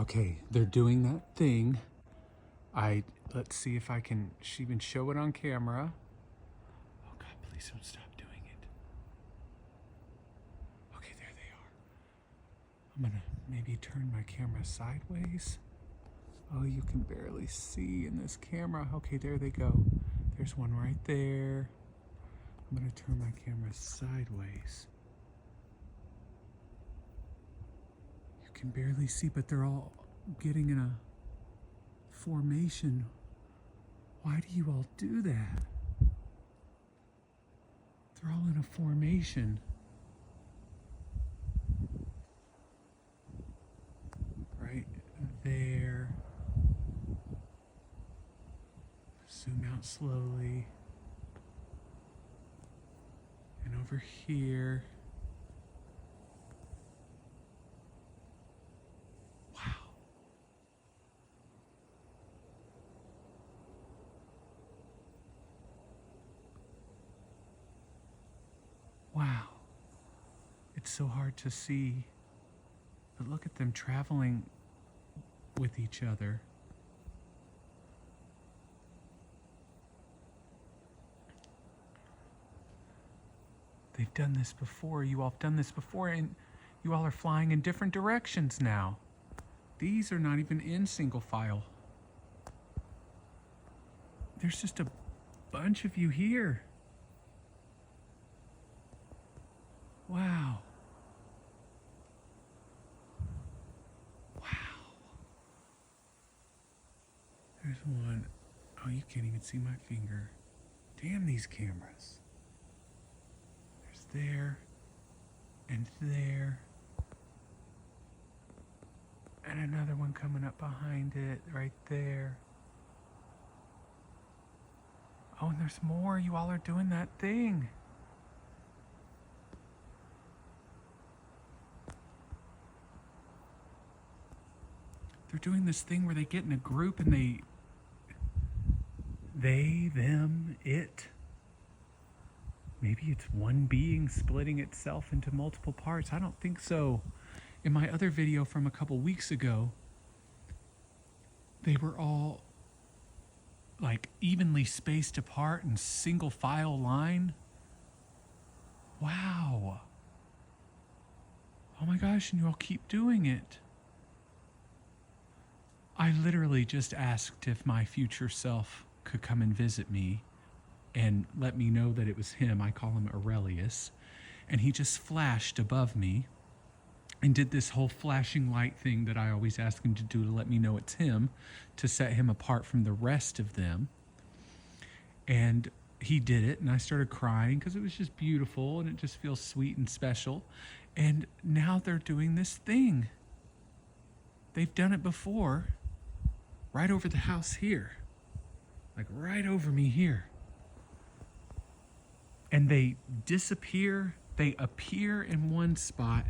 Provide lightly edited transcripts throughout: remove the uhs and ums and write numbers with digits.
Okay, they're doing that thing. Let's see if I can even show it on camera. Oh God, please don't stop doing it. Okay, there they are. I'm gonna maybe turn my camera sideways. Oh, you can barely see in this camera. Okay, there they go. There's one right there. I'm gonna turn my camera sideways. You can barely see, but they're all getting in a formation. Why do you all do that? They're all in a formation. Right there. Zoom out slowly. And over here. Wow. Wow. It's so hard to see. But look at them traveling with each other. They've done this before. You all have done this before, and you all are flying in different directions now. These are not even in single file. There's just a bunch of you here. Wow. Wow. There's one. Oh, you can't even see my finger. Damn these cameras. There's there and there. And another one coming up behind it right there. Oh, and there's more. You all are doing that thing. They're doing this thing where they get in a group and they, them, it. Maybe it's one being splitting itself into multiple parts. I don't think so. In my other video from a couple weeks ago, they were all like evenly spaced apart in single file line. Wow. Oh my gosh, and you all keep doing it. I literally just asked if my future self could come and visit me and let me know that it was him. I call him Aurelius. And he just flashed above me and did this whole flashing light thing that I always ask him to do to let me know it's him, to set him apart from the rest of them. And he did it, and I started crying because it was just beautiful and it just feels sweet and special. And now they're doing this thing. They've done it before, right over the house here, like right over me here. And they disappear, they appear in one spot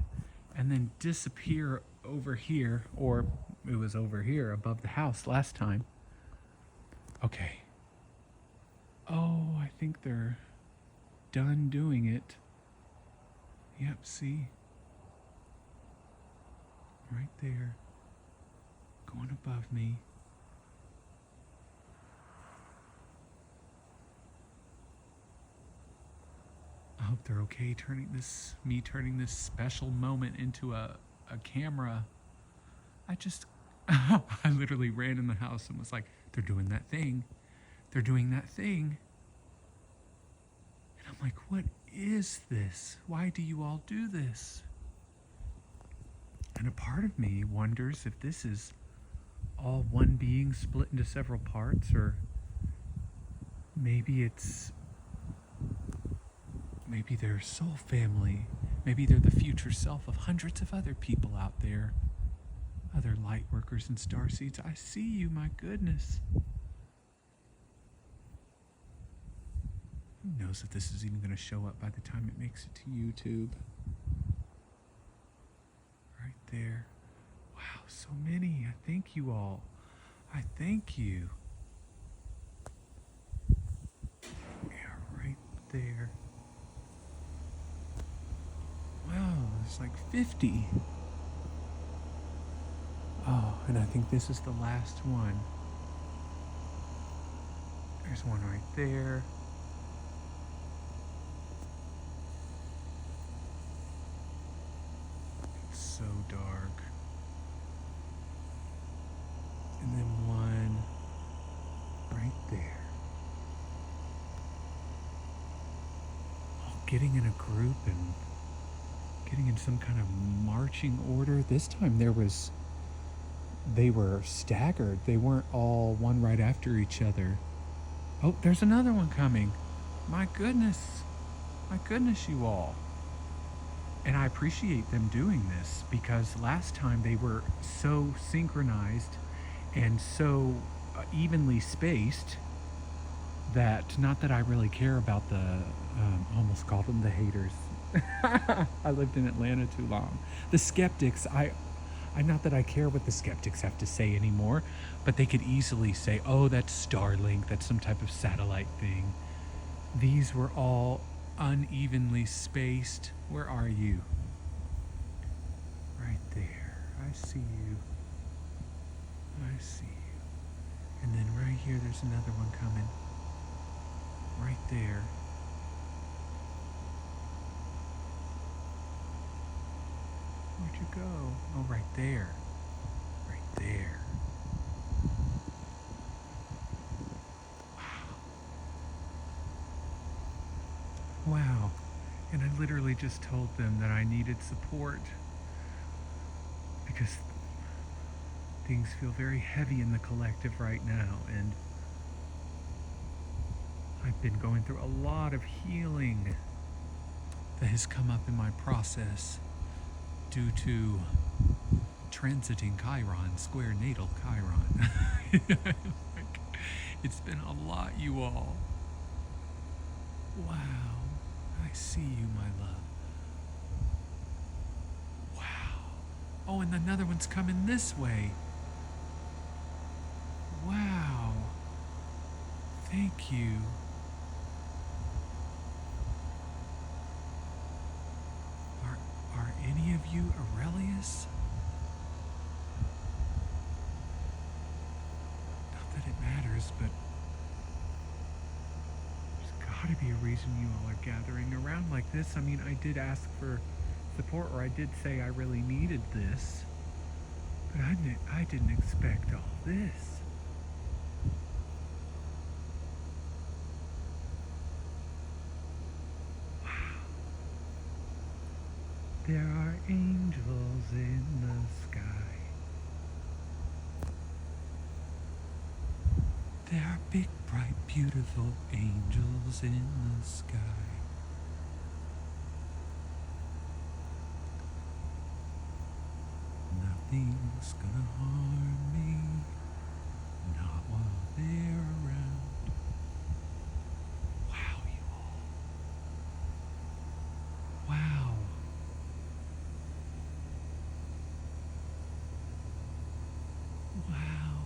and then disappear over here, or it was over here above the house last time. Okay. Oh, I think they're done doing it. Yep, see? Right there. Going above me. I hope they're okay turning this special moment into a camera. I literally ran in the house and was like, they're doing that thing. They're doing that thing. And I'm like, what is this? Why do you all do this? And a part of me wonders if this is all one being split into several parts, or maybe they're a soul family. Maybe they're the future self of hundreds of other people out there. Other light workers and starseeds. I see you, my goodness. Who knows if this is even going to show up by the time it makes it to YouTube. Right there. Wow, so many. I thank you all. I thank you. Yeah, right there. Wow, there's like 50. Oh, And I think this is the last one. There's one right there. It's so dark. And then one right there. Oh, getting in a group and getting in some kind of marching order. This time they were staggered. They weren't all one right after each other. Oh, there's another one coming. My goodness. My goodness, you all. And I appreciate them doing this because last time they were so synchronized and so evenly spaced that, not that I really care about the, almost called them the haters. I lived in Atlanta too long. The skeptics, I'm not that I care what the skeptics have to say anymore, but they could easily say, oh, that's Starlink, that's some type of satellite thing. These were all unevenly spaced. Where are you? Right there. I see you. I see you. And then right here, there's another one coming. Right there. Where'd you go? Oh, right there. Right there. Wow. Wow. And I literally just told them that I needed support because things feel very heavy in the collective right now, and I've been going through a lot of healing that has come up in my process due to transiting Chiron, square natal Chiron. It's been a lot, you all. Wow. I see you, my love. Wow. Oh, and another one's coming this way. Wow. Thank you. Are any of you Aurelius? Not that it matters, but there's gotta be a reason you all are gathering around like this. I mean, I did ask for support, or I did say I really needed this, but I didn't expect all this. There are angels in the sky. There are big, bright, beautiful angels in the sky. Nothing's gonna harm me, not while they're around. Wow, you all. Wow. Wow.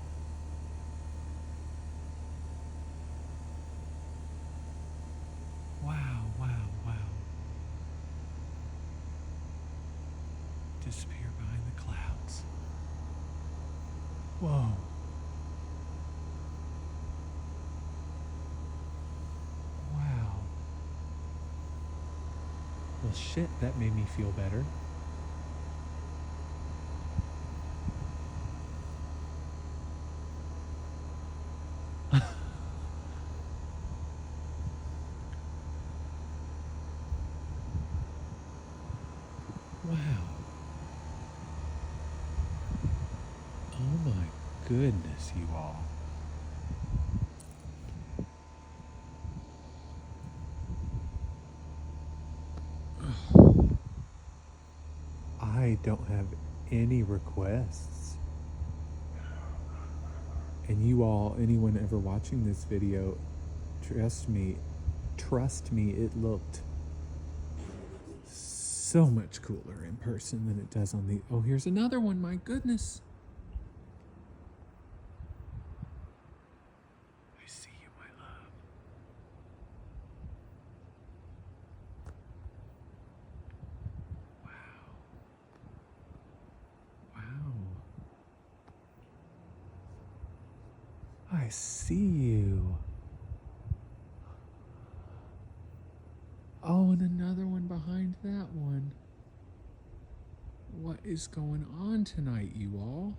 Wow, wow, wow. Disappear behind the clouds. Whoa. Wow. Well, shit, that made me feel better. Wow. Oh my goodness, you all. I don't have any requests. And you all, anyone ever watching this video, trust me, it looked so much cooler in person than it does on the... Oh, here's another one, my goodness. I see you, my love. Wow. Wow. I see you. Oh, and another one behind that one. What is going on tonight, you all?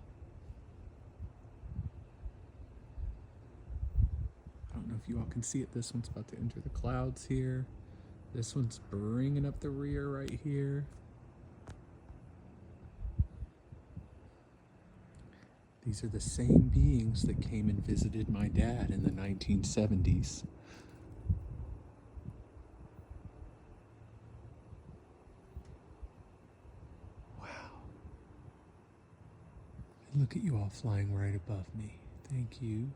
I don't know if you all can see it. This one's about to enter the clouds here. This one's bringing up the rear right here. These are the same beings that came and visited my dad in the 1970s. Wow. And look at you all flying right above me. Thank you.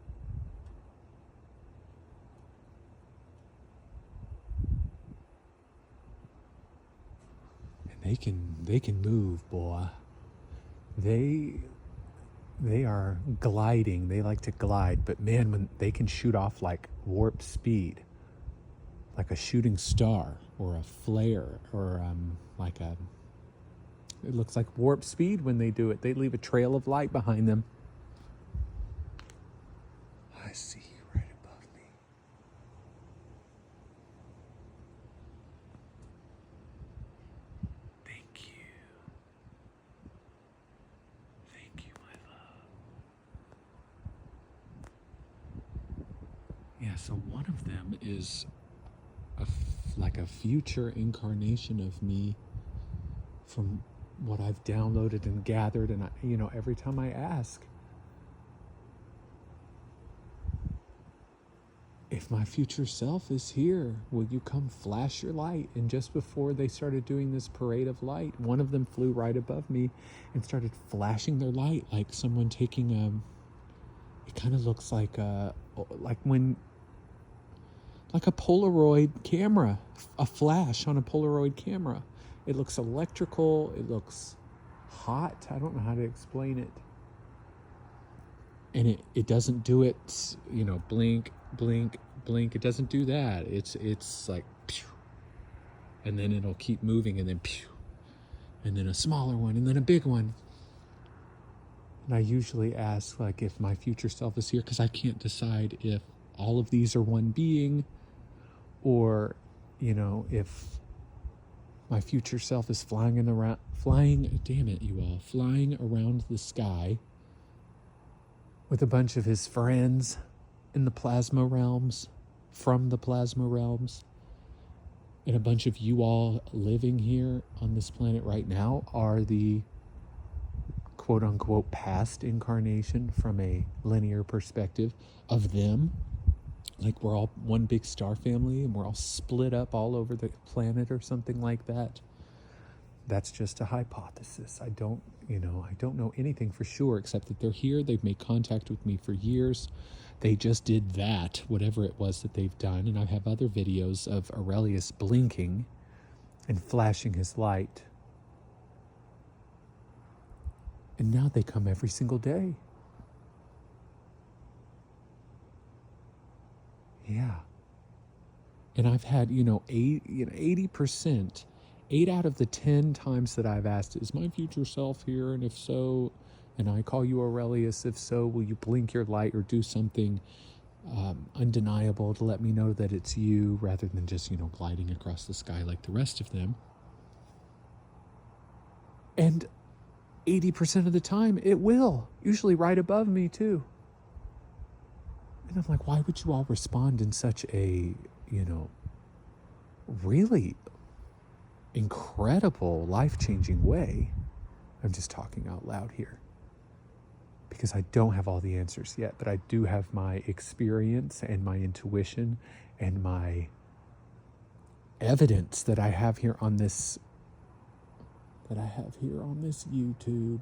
And they can move, boy. They are gliding. They like to glide, but man, when they can shoot off like warp speed, like a shooting star or a flare, or it looks like warp speed when they do it. They leave a trail of light behind them. I see you right above me. Thank you. Thank you, my love. Yeah, so one of them is like a future incarnation of me from what I've downloaded and gathered. And every time I ask if my future self is here, will you come flash your light? And just before they started doing this parade of light, one of them flew right above me and started flashing their light like someone taking it kind of looks like a Polaroid camera, a flash on a Polaroid camera. It looks electrical, it looks hot. I don't know how to explain it. And it doesn't do it, blink, blink, blink. It doesn't do that. It's like, pew, and then it'll keep moving, and then pew, and then a smaller one, and then a big one. And I usually ask, like, if my future self is here, because I can't decide if all of these are one being, or, if my future self is flying around the sky with a bunch of his friends in the plasma realms, from the plasma realms, and a bunch of you all living here on this planet right now are the quote-unquote past incarnation from a linear perspective of them. Like we're all one big star family and we're all split up all over the planet or something like that. That's just a hypothesis. I don't know anything for sure except that they're here. They've made contact with me for years. They just did that, whatever it was that they've done. And I have other videos of Aurelius blinking and flashing his light. And now they come every single day. Yeah. And I've had, 80%, 8 out of the 10 times that I've asked, is my future self here? And if so, and I call you Aurelius, if so, will you blink your light or do something undeniable to let me know that it's you, rather than just, gliding across the sky like the rest of them? And 80% of the time, it will. Usually right above me, too. And I'm like, why would you all respond in such a, really incredible, life-changing way? I'm just talking out loud here because I don't have all the answers yet, but I do have my experience and my intuition and my evidence that I have here on this YouTube.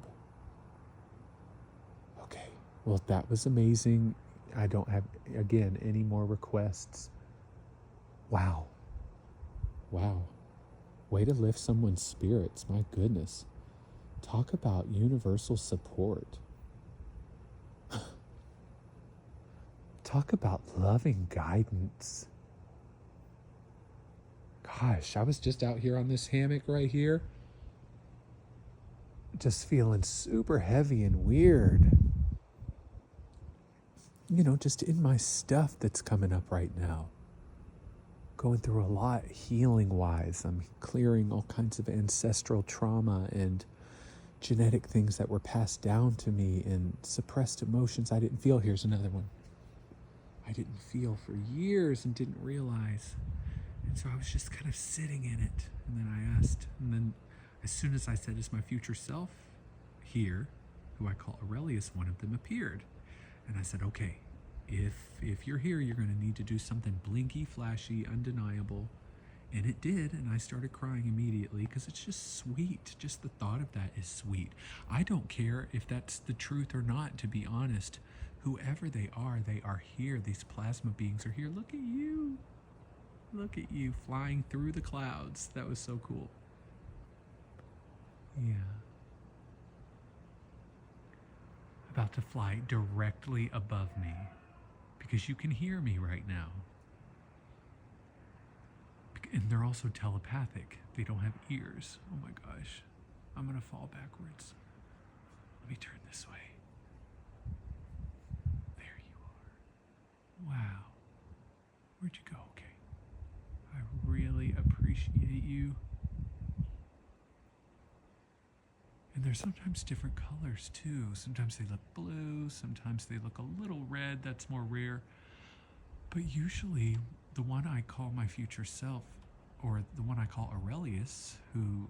Okay, well, that was amazing. I don't have, again, any more requests. Wow. Way to lift someone's spirits, my goodness. Talk about universal support. Talk about loving guidance. Gosh, I was just out here on this hammock right here, just feeling super heavy and weird. just in my stuff that's coming up right now. Going through a lot healing-wise. I'm clearing all kinds of ancestral trauma and genetic things that were passed down to me and suppressed emotions I didn't feel. Here's another one. I didn't feel for years and didn't realize. And so I was just kind of sitting in it. And then I asked, and then as soon as I said, is my future self here, who I call Aurelius, one of them appeared. And I said, okay, if you're here, you're going to need to do something blinky, flashy, undeniable. And it did, and I started crying immediately because it's just sweet. Just the thought of that is sweet. I don't care if that's the truth or not, to be honest. Whoever they are here. These plasma beings are here. Look at you. Look at you flying through the clouds. That was so cool. Yeah. About to fly directly above me because you can hear me right now. And they're also telepathic. They don't have ears. Oh my gosh. I'm going to fall backwards. Let me turn this way. There you are. Wow. Where'd you go? Okay. I really appreciate you. And they're sometimes different colors too. Sometimes they look blue. Sometimes they look a little red. That's more rare. But usually the one I call my future self, or the one I call Aurelius, who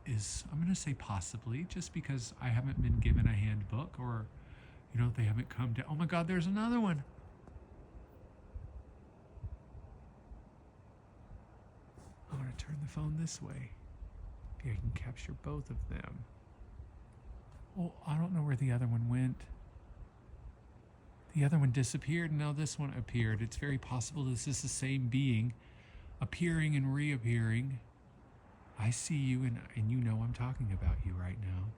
is, I'm going to say possibly, just because I haven't been given a handbook, or, they haven't come to, oh my God, there's another one. I'm going to turn the phone this way. Maybe I can capture both of them. Oh, I don't know where the other one went. The other one disappeared, and now this one appeared. It's very possible this is the same being, appearing and reappearing. I see you, and I'm talking about you right now.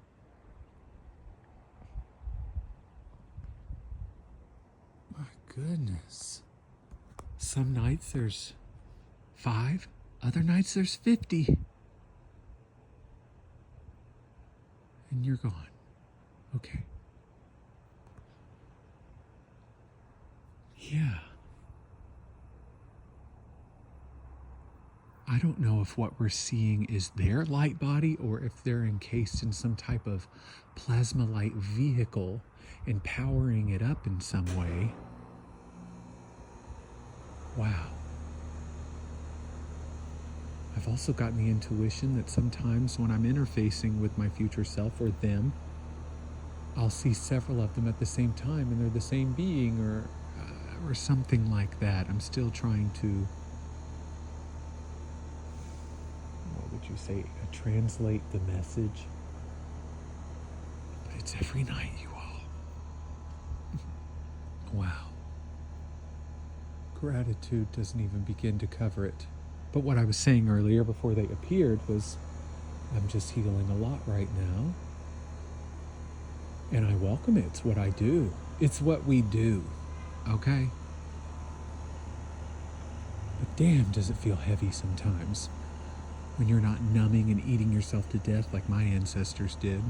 My goodness. Some nights there's 5, other nights there's 50. And you're gone. Okay. Yeah. I don't know if what we're seeing is their light body or if they're encased in some type of plasma light vehicle and powering it up in some way. Wow. I've also gotten the intuition that sometimes when I'm interfacing with my future self or them, I'll see several of them at the same time and they're the same being or something like that. I'm still trying to, what would you say, translate the message. But it's every night, you all. Wow. Gratitude doesn't even begin to cover it. But what I was saying earlier before they appeared was, I'm just healing a lot right now. And I welcome it. It's what I do. It's what we do. Okay? But damn, does it feel heavy sometimes when you're not numbing and eating yourself to death like my ancestors did.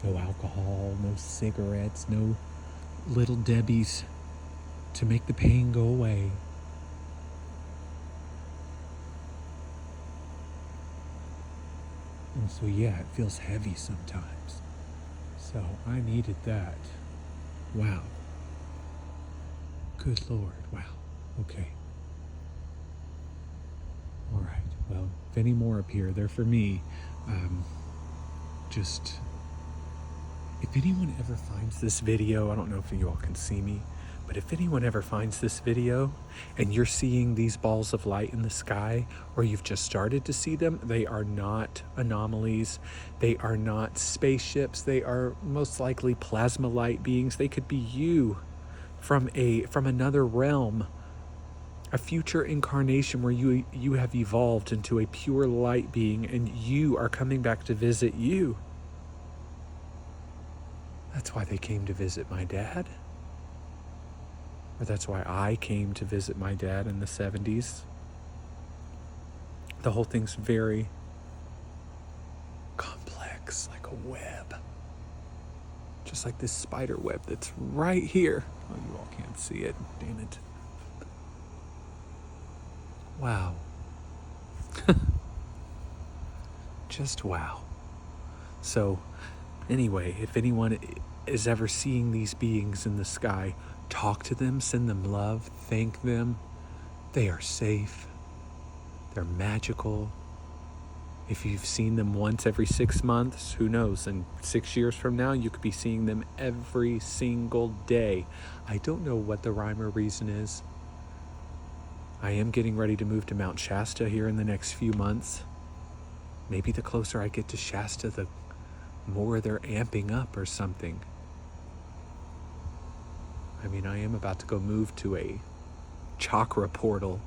No alcohol, no cigarettes, no little Debbies to make the pain go away. And so yeah, it feels heavy sometimes. So I needed that. Wow. Good Lord. Wow. Okay. All right. Well, if any more appear, they're for me. If anyone ever finds this video, I don't know if you all can see me, but if anyone ever finds this video and you're seeing these balls of light in the sky, or you've just started to see them, they are not anomalies. They are not spaceships. They are most likely plasma light beings. They could be you from another realm, a future incarnation where you have evolved into a pure light being and you are coming back to visit you. That's why they came to visit my dad. Or that's why I came to visit my dad in the 70s. The whole thing's very complex, like a web. Just like this spider web that's right here. Oh, you all can't see it. Damn it. Wow. Just wow. So, anyway, if anyone is ever seeing these beings in the sky, talk to them, send them love, thank them. They are safe. They're magical. If you've seen them once every 6 months, who knows? In 6 years from now, you could be seeing them every single day. I don't know what the rhyme or reason is. I am getting ready to move to Mount Shasta here in the next few months. Maybe the closer I get to Shasta, the more they're amping up or something. I mean, I am about to go move to a chakra portal.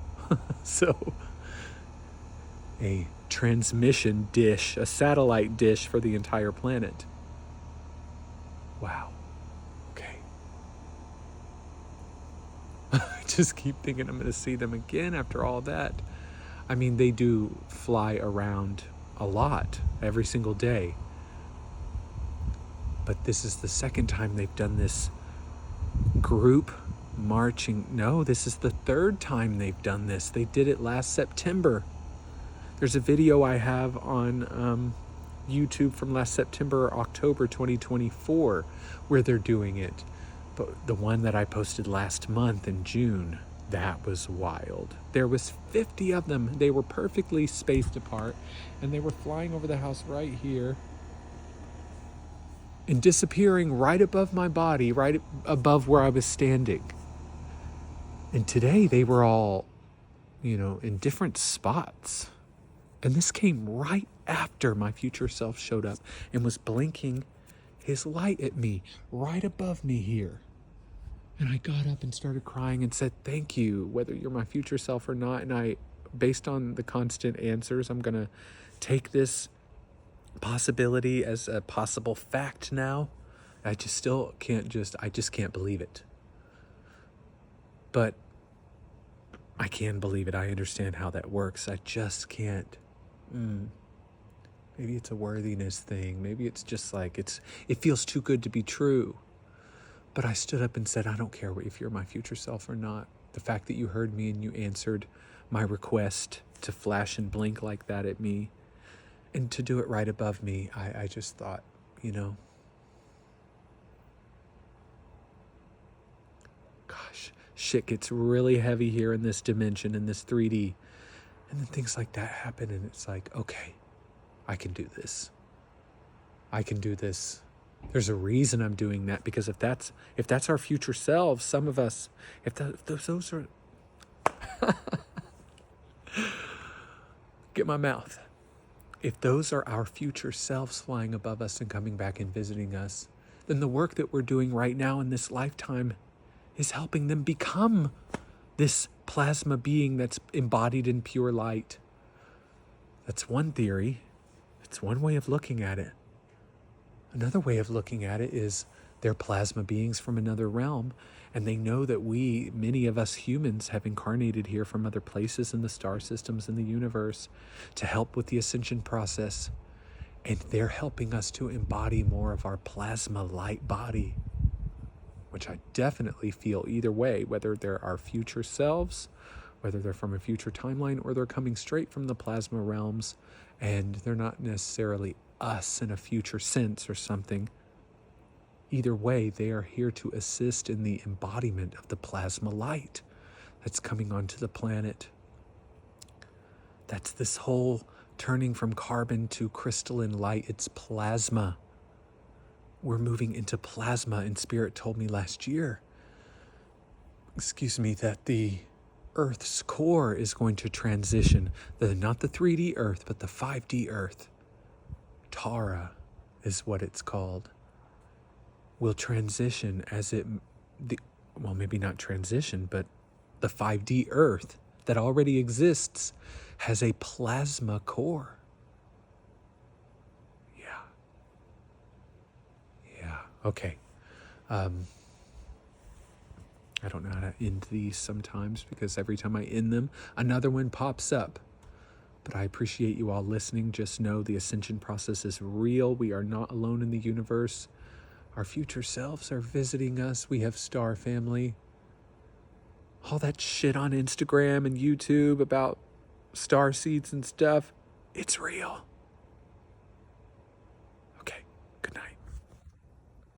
So, a transmission dish, a satellite dish for the entire planet. Wow. Okay. I just keep thinking I'm going to see them again after all that. I mean, they do fly around a lot every single day. But this is the second time they've done this group marching. No, this is the third time they've done this. They did it last September. There's a video I have on YouTube from last September or October 2024 where they're doing it. But the one that I posted last month in June, that was wild. There was 50 of them. They were perfectly spaced apart, and they were flying over the house right here and disappearing right above my body, right above where I was standing. And today they were all, in different spots. And this came right after my future self showed up and was blinking his light at me right above me here. And I got up and started crying and said, thank you, whether you're my future self or not. And based on the constant answers, I'm going to take this possibility as a possible fact now. I just can't believe it. But I can believe it. I understand how that works. I just can't. Maybe it's a worthiness thing. Maybe it's just like it feels too good to be true. But I stood up and said, I don't care if you're my future self or not. The fact that you heard me and you answered my request to flash and blink like that at me and to do it right above me, I just thought, gosh, shit gets really heavy here in this dimension, in this 3D. And then things like that happen, and it's like, okay, I can do this. I can do this. There's a reason I'm doing that, because if that's our future selves, some of us, if those are, get my mouth. If those are our future selves flying above us and coming back and visiting us, then the work that we're doing right now in this lifetime is helping them become this plasma being that's embodied in pure light. That's one theory. It's one way of looking at it. Another way of looking at it is they're plasma beings from another realm, and they know that many of us humans, have incarnated here from other places in the star systems in the universe to help with the ascension process. And they're helping us to embody more of our plasma light body, which I definitely feel either way, whether they're our future selves, whether they're from a future timeline, or they're coming straight from the plasma realms, and they're not necessarily us in a future sense or something. Either way, they are here to assist in the embodiment of the plasma light that's coming onto the planet. That's this whole turning from carbon to crystalline light. It's plasma. We're moving into plasma, and Spirit told me last year, that the Earth's core is going to transition, not the 3D Earth, but the 5D Earth. Tara is what it's called. Will transition maybe not transition, but the 5D Earth that already exists has a plasma core. Yeah. Okay. I don't know how to end these sometimes, because every time I end them, another one pops up. But I appreciate you all listening. Just know the ascension process is real. We are not alone in the universe. Our future selves are visiting us. We have star family. All that shit on Instagram and YouTube about star seeds and stuff, it's real.